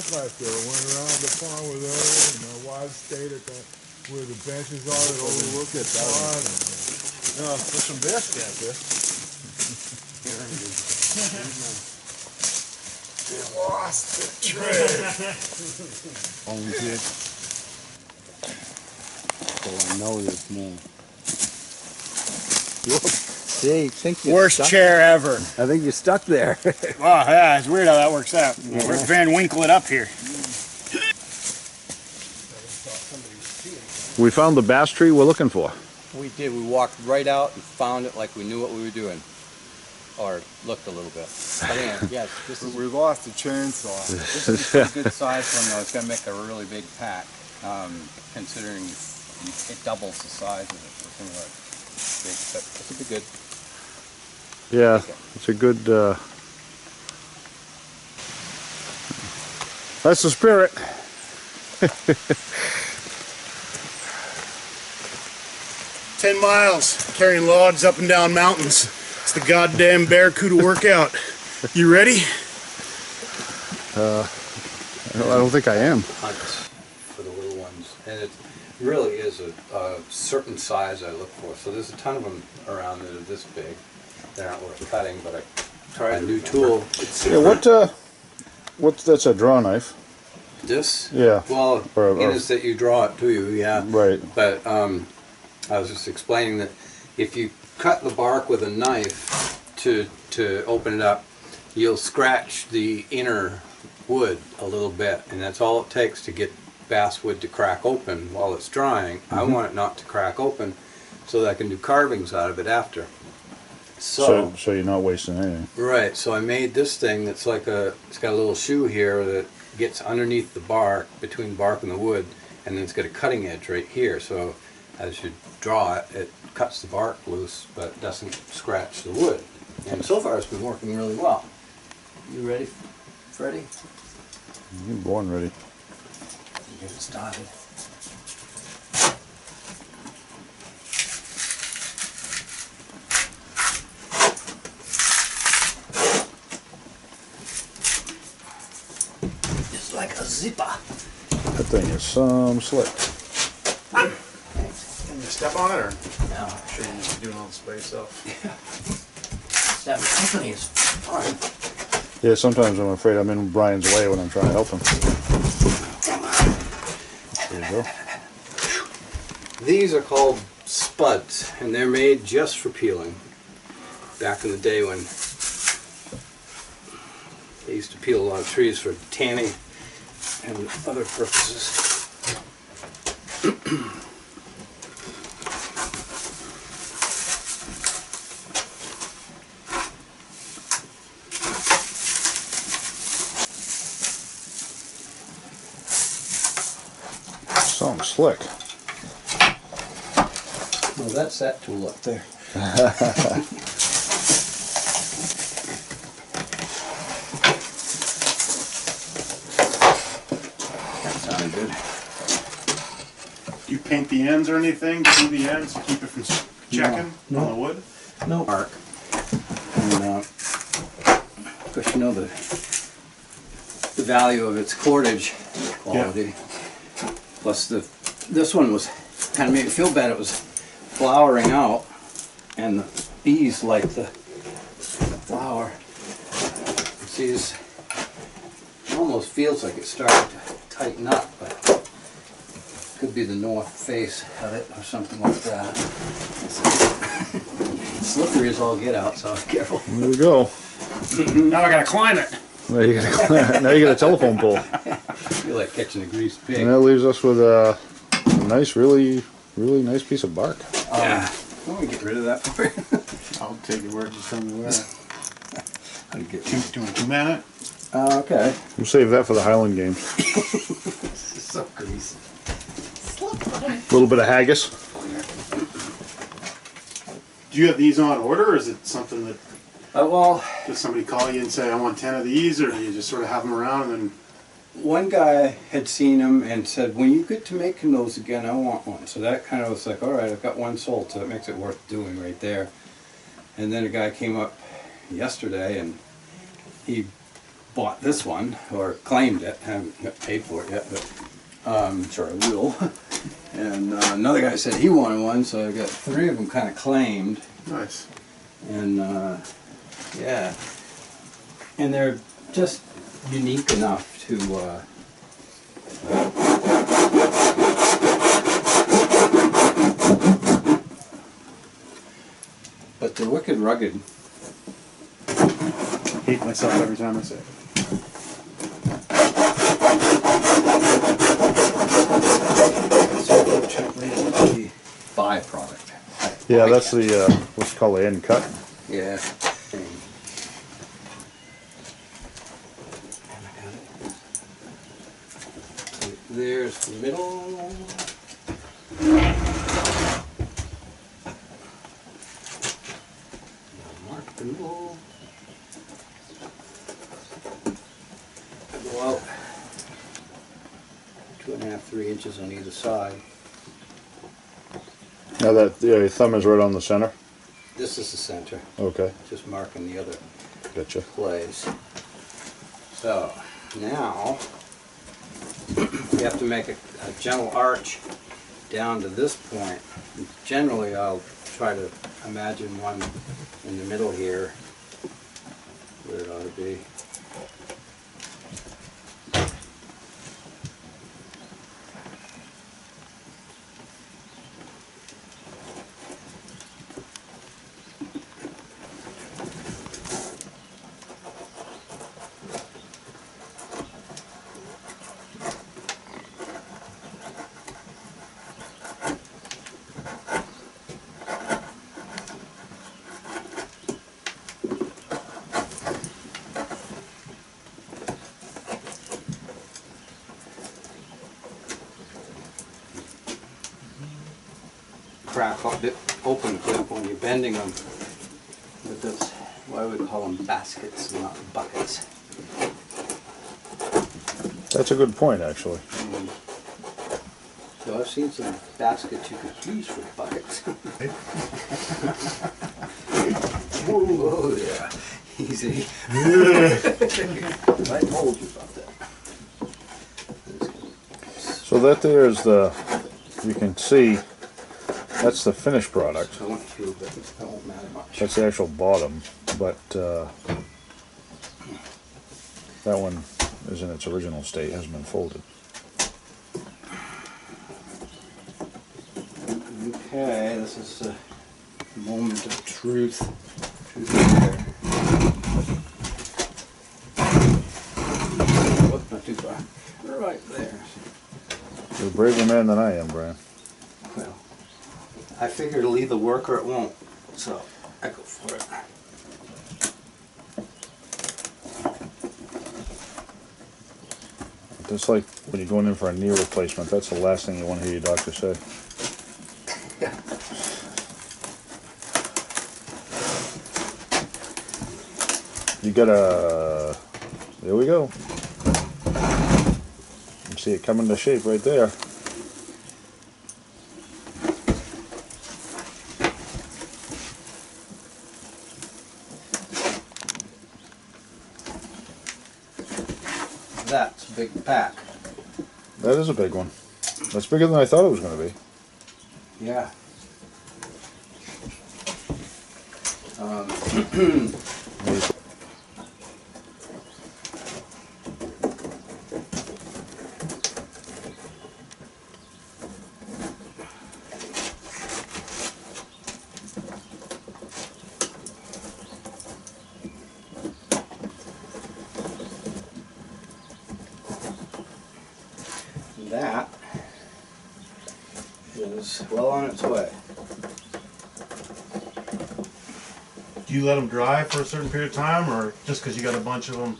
nightlife there. I went around the pond with her, and my wife stayed at where the benches are that overlook the pond. No, there's some bass cat there. They lost the trade. Only did. So I know there's more. See, think you're Worst stuck. chair ever. I think you're stuck there. Wow, yeah, it's weird how that works out. We're Van Winkle it up here. We found the bass tree we're looking for. We did. We walked right out and found it like we knew what we were doing. Or looked a little bit. But anyway, yes, this is, We lost the chainsaw. this is a good size one though. It's going to make a really big pack, considering it doubles the size of it. It's gonna look big, but this will be good. Yeah, it's a good, that's the spirit. "10 miles carrying logs up and down mountains. It's the goddamn Barracuda workout. You ready?" I don't think I am. Hunts for the little ones, and it really is a certain size I look for. So there's a ton of them around that are this big. They're not worth cutting, but I tried a new tool. Yeah, that's a draw knife. This? Yeah. Well, Or- it is that you draw it to you, yeah. Right. But I was just explaining that if you cut the bark with a knife to open it up, you'll scratch the inner wood a little bit, and that's all it takes to get basswood to crack open while it's drying. I want it not to crack open so that I can do carvings out of it after. So you're not wasting anything. Right, so I made this thing that's like it's got a little shoe here that gets underneath the bark, between the bark and the wood, and then it's got a cutting edge right here, so as you draw it, it cuts the bark loose, but doesn't scratch the wood. And so far it's been working really well. You ready, Freddie? You're born ready. Get it started. Just like a zipper. That thing is some slick. Can you step on it, or? No, I'm sure you're just doing all this by yourself. that company is fun. Yeah, sometimes I'm afraid I'm in Brian's way when I'm trying to help him. There you go. These are called spuds, and they're made just for peeling. Back in the day when they used to peel a lot of trees for tanning and other purposes. Something slick. Well, that's that tool up there. That sounded good. Do you paint the ends or anything? Do the ends to keep it from checking No. on the wood? No bark. And of course, you know the value of its cordage quality. Plus this one was kind of made me feel bad. It was flowering out, and the bees like the flower. See, it almost feels like it's starting to tighten up, but could be the north face of it or something like that. Slippery as all get out, so careful. There we go. Now I gotta climb it. Now you got a telephone pole. I feel like catching a greased pig. And that leaves us with a nice, really nice piece of bark. Yeah. Let me get rid of that for you. I'll take your word, just tell me where. I'll get Doing 2 minute? okay. We'll save that for the Highland games. This is so greasy. A little bit of haggis. Do you have these on order, or is it something that, Well, does somebody call you and say, I want 10 of these, or do you just sort of have them around and then? one guy had seen them and said, when you get to making those again, I want one. So that kind of was like, all right, I've got one sold, so that makes it worth doing right there. And then a guy came up yesterday, and he bought this one, or claimed it. I haven't got paid for it yet, but sure I will. And another guy said he wanted one, so I got 3 of them kind of claimed. Nice. And yeah, and they're just unique enough to but they're wicked rugged. Hate myself every time I say it. The byproduct. Yeah, that's the what's called the end cut. Yeah. There's the middle. Mark the middle. Go out 2.5, 3 inches on either side. Now that your thumb is right on the center. This is the center. Okay, Just marking the other gotcha. place. So now you have to make a gentle arch down to this point. Generally, I'll try to imagine one in the middle here where it ought to be. Crack up, open a bit when you're bending them with this. Why we call them baskets and not buckets. That's a good point, actually. So I've seen some baskets you could use for buckets. Whoa, yeah, easy. I told you about that. So that there is the, you can see, that's the finished product. I want to, but it won't matter much. That's the actual bottom, but that one is in its original state, hasn't been folded. Okay, this is the moment of truth. Truth there. Oh, not too far. Right there. You're a braver man than I am, Brian. Well, I figure it'll either work or it won't, so I go for it. Just like when you're going in for a knee replacement, that's the last thing you want to hear your doctor say. Yeah. You gotta, there we go. You see it coming to shape right there. That's a big pack. That is a big one. That's bigger than I thought it was going to be. Yeah. That is well on its way. Do you let them dry for a certain period of time, or just because you got a bunch of them?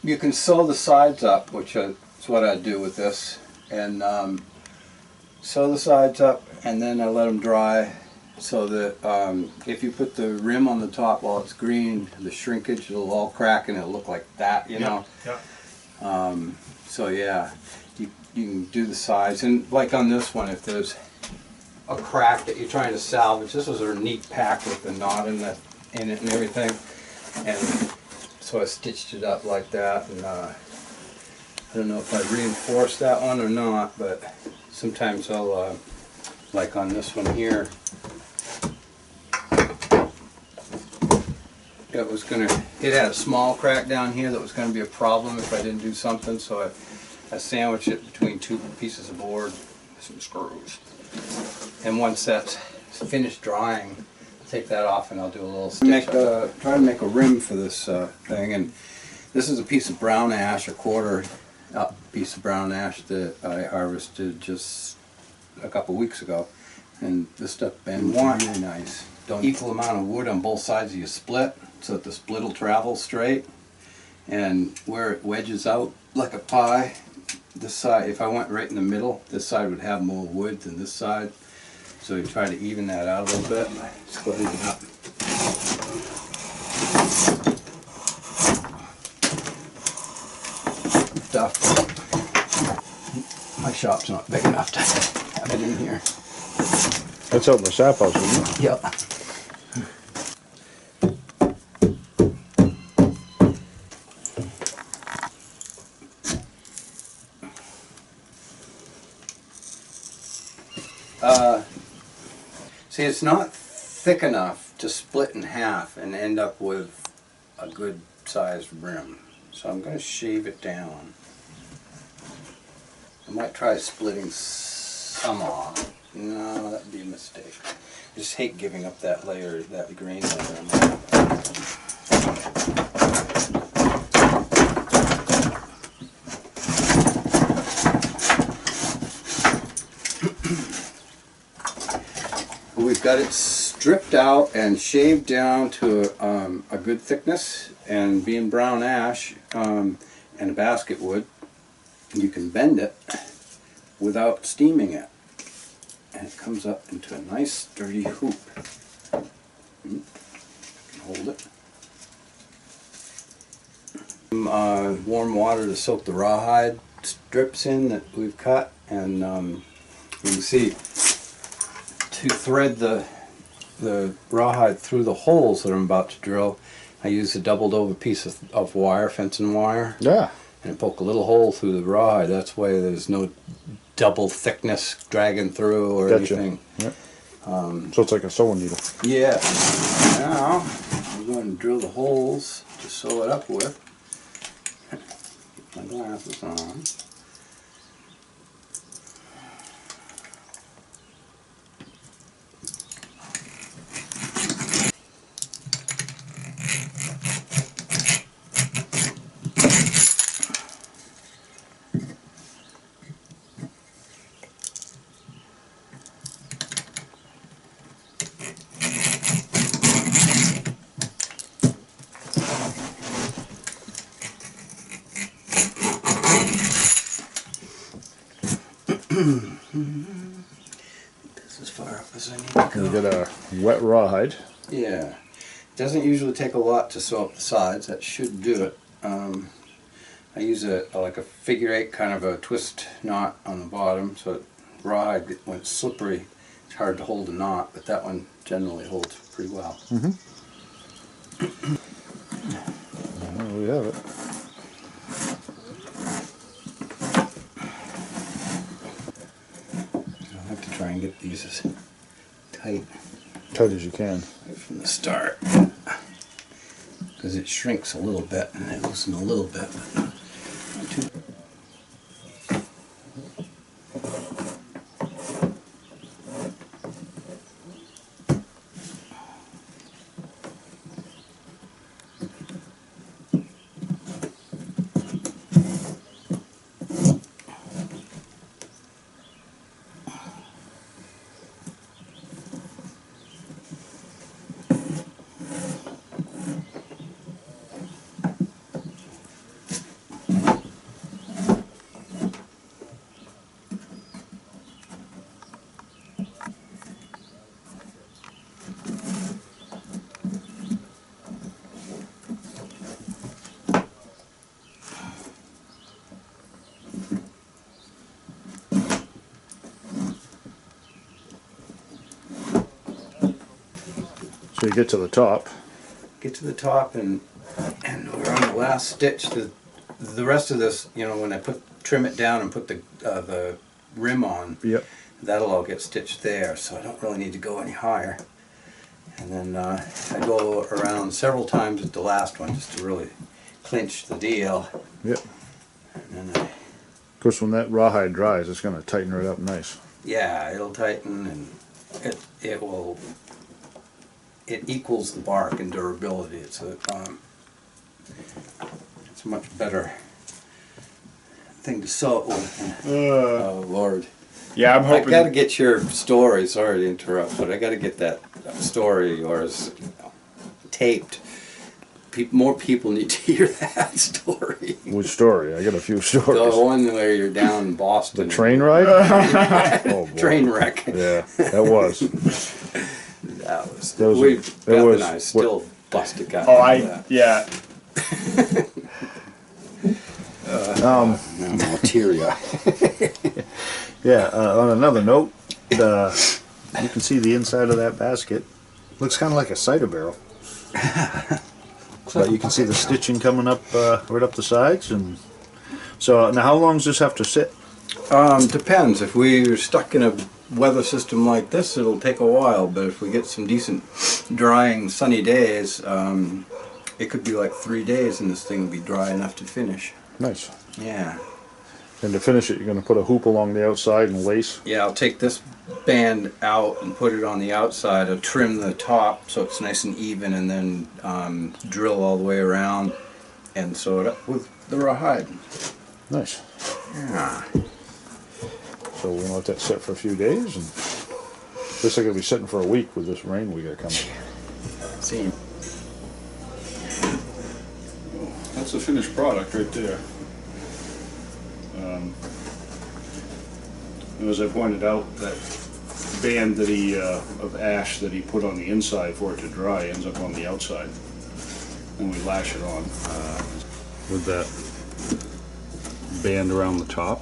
You can sew the sides up, which is what I do with this, and sew the sides up, and then I let them dry, so that if you put the rim on the top while it's green, the shrinkage will all crack and it'll look like that, you know. Yeah. So yeah, you can do the sides, and like on this one, if there's a crack that you're trying to salvage, this was a neat pack with the knot in it and everything, and so I stitched it up like that, and I don't know if I reinforced that one or not, but sometimes I'll, like on this one here, it had a small crack down here that was gonna be a problem if I didn't do something, so I sandwiched it between two pieces of board with some screws. And once that's finished drying, take that off and I'll do a little stitch. Try to make a rim for this thing, and this is a piece of brown ash, a quarter up piece of brown ash that I harvested just a couple weeks ago, and this stuff bends really nice. Don't equal amount of wood on both sides of your split so that the split will travel straight, and where it wedges out like a pie, this side, if I went right in the middle, this side would have more wood than this side. So you try to even that out a little bit. Split it up. Stuff. My shop's not big enough to have it in here. That's out in the sap house, isn't it? Yep. See, it's not thick enough to split in half and end up with a good sized rim. So I'm going to shave it down. I might try splitting some off. No, that would be a mistake. I just hate giving up that layer, that green layer. We've got it stripped out and shaved down to a good thickness, and being brown ash and a basket wood, you can bend it without steaming it, and it comes up into a nice sturdy hoop. You can hold it. Warm water to soak the rawhide strips in that we've cut, and you can see, to thread the rawhide through the holes that I'm about to drill, I use a doubled over piece of wire, fencing wire, Yeah. and poke a little hole through the rawhide. That's why there's no double thickness dragging through or Gotcha. anything. Yep. So it's like a sewing needle. Yeah. Now I'm going to drill the holes to sew it up with. Get my glasses on. This as far up as I need to You go. get a wet rawhide. Yeah. It doesn't usually take a lot to sew up the sides. That should do it. I use like a figure eight kind of a twist knot on the bottom, so rawhide, when it's slippery, it's hard to hold a knot, but that one generally holds pretty well. There we have it. I'll have to try and get these as tight Tight as you can. right from the start, because it shrinks a little bit and it loosens a little bit, but not too. So you get to the top. Get to the top, and we're on last stitch, the rest of this, you know, when I trim it down and put the rim on, Yep. that'll all get stitched there, so I don't really need to go any higher. And then I go around several times with the last one just to really clinch the deal. Yep. And then Of course, when that rawhide dries, it's going to tighten right up nice. yeah, it'll tighten, and it equals the bark in durability. It's a much better thing to sew it with. Oh Lord. Yeah, I'm I hoping. gotta get your story, sorry to interrupt, but I gotta get that story of yours taped. More people need to hear that story. Which story? I got a few stories. The one where you're down in Boston. The train ride? Oh, boy. Train wreck. Yeah, that was. That was Beth was and I still bust a guy. Oh, yeah. I'm all teary-eyed. Yeah, on another note, you can see the inside of that basket. Looks kind of like a cider barrel. But you can see the stitching coming up right up the sides. And so now how long does this have to sit? Depends. If we're stuck in a weather system like this, it'll take a while. But if we get some decent, drying, sunny days, it could be like 3 days and this thing will be dry enough to finish. Nice. Yeah. And to finish it, you're going to put a hoop along the outside and lace. Yeah, I'll take this band out and put it on the outside. I'll trim the top so it's nice and even, and then drill all the way around and sew it up with the rawhide. Nice. Yeah. So we're going to let that sit for a few days. And this is going to be sitting for a week with this rain we got coming. See. That's the finished product right there. As I pointed out, that band that of ash that he put on the inside for it to dry ends up on the outside, and we lash it on with that band around the top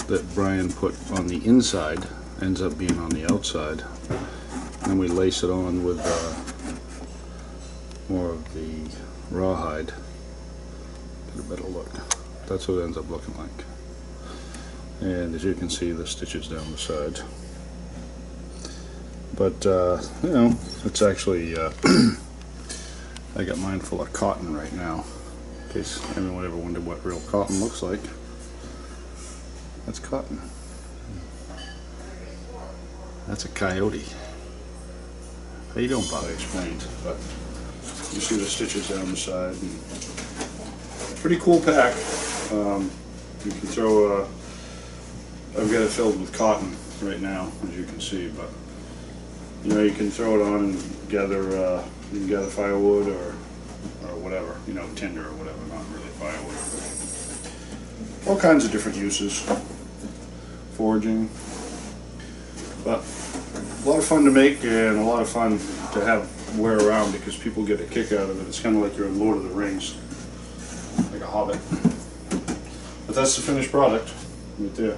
that Brian put on the inside ends up being on the outside. Then we lace it on with more of the rawhide. Get a better look. That's what it ends up looking like. And as you can see, the stitches down the side. But you know, it's actually I got mine full of cotton right now, in case anyone ever wondered what real cotton looks like. That's cotton. That's a coyote. How you doing, Bob? I explained, but you see the stitches down the side. And pretty cool pack. You can throw. I've got it filled with cotton right now, as you can see, but you know, you can throw it on and gather. You can gather firewood or whatever, you know, tinder or whatever. Not really firewood. All kinds of different uses. Foraging, but a lot of fun to make and a lot of fun to have wear around because people get a kick out of it. It's kind of like you're in Lord of the Rings, like a hobbit. But that's the finished product right there.